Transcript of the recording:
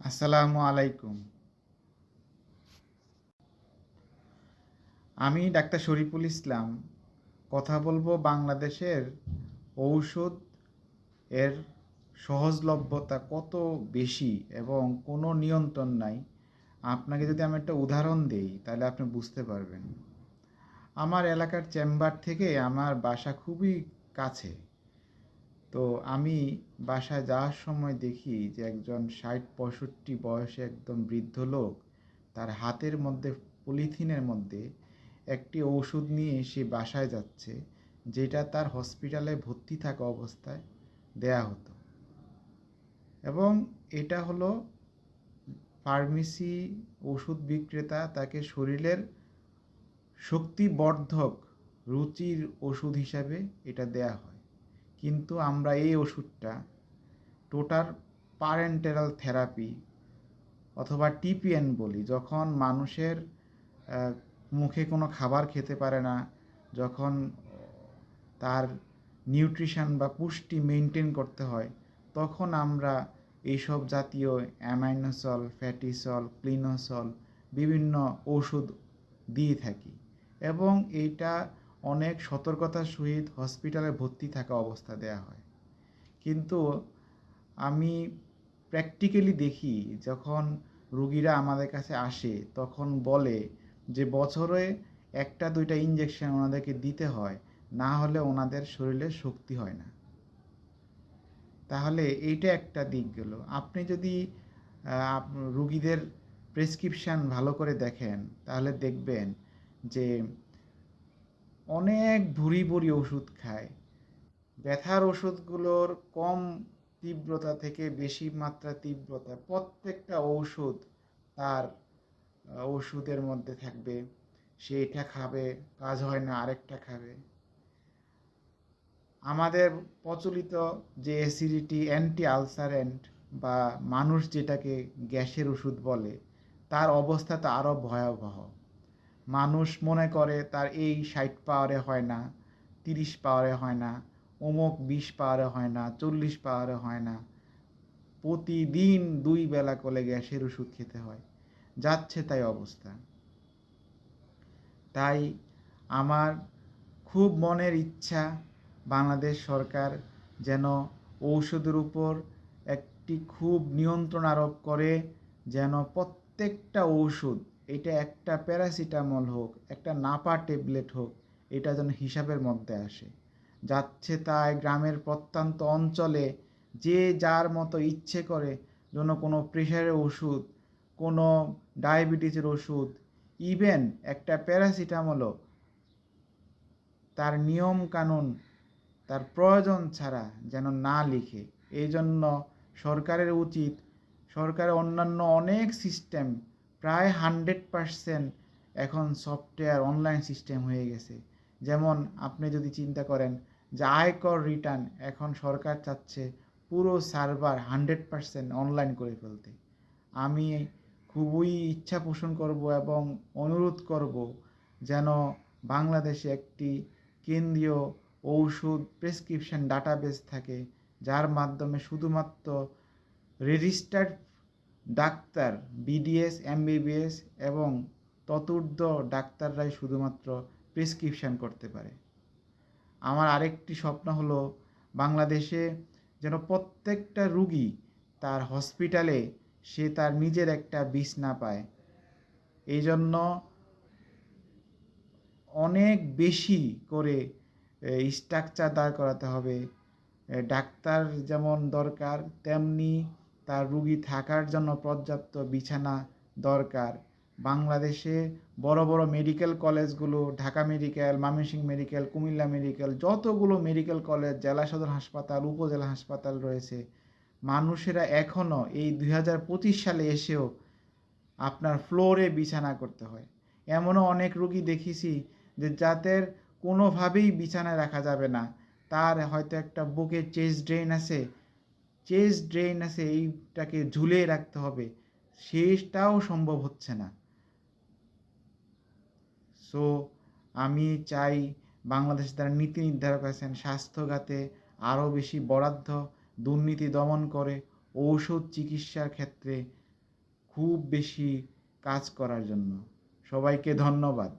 আসসালামু আলাইকুম। আমি ডাক্তার শরীফুল ইসলাম। কথা বলবো বাংলাদেশের ঔষধ এর সহজলভ্যতা কত বেশি এবং কোনো নিয়ন্ত্রণ নাই। আপনাকে যদি আমি একটা উদাহরণ দেই তাহলে আপনি বুঝতে পারবেন। আমার এলাকার চেম্বার থেকে আমার বাসা খুবই কাছে। তো আমি বাসায় যাওয়ার সময় দেখি যে একজন ৬০-৬৫ বয়সে একদম বৃদ্ধ লোক তার হাতের মধ্যে পলিথিনের মধ্যে একটি ওষুধ নিয়ে সে বাসায় যাচ্ছে, যেটা তার হসপিটালে ভর্তি থাকা অবস্থায় দেয়া হতো। এবং এটা হলো ফার্মেসি ওষুধ বিক্রেতা তাকে শরীরের শক্তিবর্ধক রুচির ওষুধ হিসাবে এটা দেয়া হয়। কিন্তু আমরা এই ওষুধটা টোটাল প্যারেন্টেরাল থেরাপি অথবা টিপিএন বলি, যখন মানুষের মুখে কোনো খাবার খেতে পারে না, যখন তার নিউট্রিশন বা পুষ্টি মেনটেন করতে হয়, তখন আমরা এইসব জাতীয় অ্যামাইনোসল, ফ্যাটিসল, ক্লিনোসল বিভিন্ন ওষুধ দিয়ে থাকি। এবং এইটা অনেক সতর্কতার সহিত হসপিটালে ভর্তি থাকা অবস্থা দেয়া হয়। কিন্তু আমি প্র্যাকটিক্যালি দেখি, যখন রুগীরা আমাদের কাছে আসে তখন বলে যে বছরে ১-২টা ইনজেকশন ওনাদেরকে দিতে হয়, না হলে ওনাদের শরীরে শক্তি হয় না। তাহলে এইটা একটা দিক গেল। আপনি যদি রুগীদের প্রেসক্রিপশান ভালো করে দেখেন তাহলে দেখবেন যে অনেক ভুরি ভুরি ওষুধ খায়। ব্যথার ওষুধগুলোর কম তীব্রতা থেকে বেশি মাত্রা তীব্রতা প্রত্যেকটা ঔষধ তার ওষুধের মধ্যে থাকবে। সে এটা খাবে, কাজ হয় না আরেকটা খাবে। আমাদের প্রচলিত যে অ্যাসিডিটি অ্যান্টি আলসারেন্ট বা মানুষ যেটাকে গ্যাসের ওষুধ বলে, তার অবস্থা তো আরও ভয়াবহ। মানুষ মনে করে তার এই ৬০ পাওয়ারে হয় না, ৩০ পাওয়ারে হয় না, অমুক ২০ পাওয়ারে হয় না, ৪০ পাওয়ারে হয় না। প্রতিদিন ২ বেলা করে গ্যাসের ওষুধ খেতে হয়, যাচ্ছে তাই অবস্থা। তাই আমার খুব মনের ইচ্ছা বাংলাদেশ সরকার যেন ঔষধের উপর একটি খুব নিয়ন্ত্রণ আরোপ করে, যেন প্রত্যেকটা ঔষধ, এটা একটা প্যারাসিটামল হোক, একটা নাপা ট্যাবলেট হোক, এটা যেন হিসাবের মধ্যে আসে। যাচ্ছে তাই গ্রামের প্রত্যন্ত অঞ্চলে যে যার মতো ইচ্ছে করে যেন কোনো প্রেশারের ওষুধ, কোনো ডায়াবেটিসের ওষুধ, ইভেন একটা প্যারাসিটামলও তার নিয়ম কানুন, তার প্রয়োজন ছাড়া যেন না লিখে। এই জন্য সরকারের উচিত, সরকারের অন্যান্য অনেক সিস্টেম প্রায় 100% এখন সফটওয়্যার অনলাইন সিস্টেম হয়ে গেছে। যেমন আপনি যদি চিন্তা করেন যে আয়কর রিটার্ন এখন সরকার চাচ্ছে পুরো সার্ভার 100% অনলাইন করে ফেলতে। আমি খুবই ইচ্ছা পোষণ করব এবং অনুরোধ করব যেন বাংলাদেশে একটি কেন্দ্রীয় ঔষধ প্রেসক্রিপশন ডাটাবেস থাকে, যার মাধ্যমে শুধুমাত্র রেজিস্টার্ড ডাক্তার, বিডিএস, এমবিবিএস এবং ততূর্ধ্ব ডাক্তাররাই শুধুমাত্র প্রেসক্রিপশন করতে পারে। আমার আরেকটি স্বপ্ন হলো বাংলাদেশে যেন প্রত্যেকটা রুগী তার হসপিটালে সে তার নিজের একটা বিছনা পায়। এই জন্য অনেক বেশি করে স্ট্রাকচার দাঁড় করাতে হবে। ডাক্তার যেমন দরকার, তেমনি তার রুগী থাকার জন্য পর্যাপ্ত বিছানা দরকার। বাংলাদেশে বড় বড় মেডিকেল কলেজগুলো, Dhaka medical, Mymensingh medical, Comilla medical, যতগুলো মেডিকেল কলেজ, জেলা সদর হাসপাতাল, উপজেলা হাসপাতাল রয়েছে, মানুষেরা এখনও এই 2025 সালে এসেও আপনার ফ্লোরে বিছানা করতে হয়। এমনও অনেক রোগী দেখেছি যে যাদের কোনোভাবেই বিছানায় রাখা যাবে না, তার হয়তো একটা বুকে চেস্ট ড্রেন আছে, এইটাকে ঝুলিয়ে রাখতে হবে, সেটাও সম্ভব হচ্ছে না। সো আমি চাই বাংলাদেশ যারা নীতি নির্ধারক আছেন স্বাস্থ্য খাতে আরও বেশি বরাদ্দ, দুর্নীতি দমন করে ঔষধ চিকিৎসার ক্ষেত্রে খুব বেশি কাজ করার জন্য। সবাইকে ধন্যবাদ।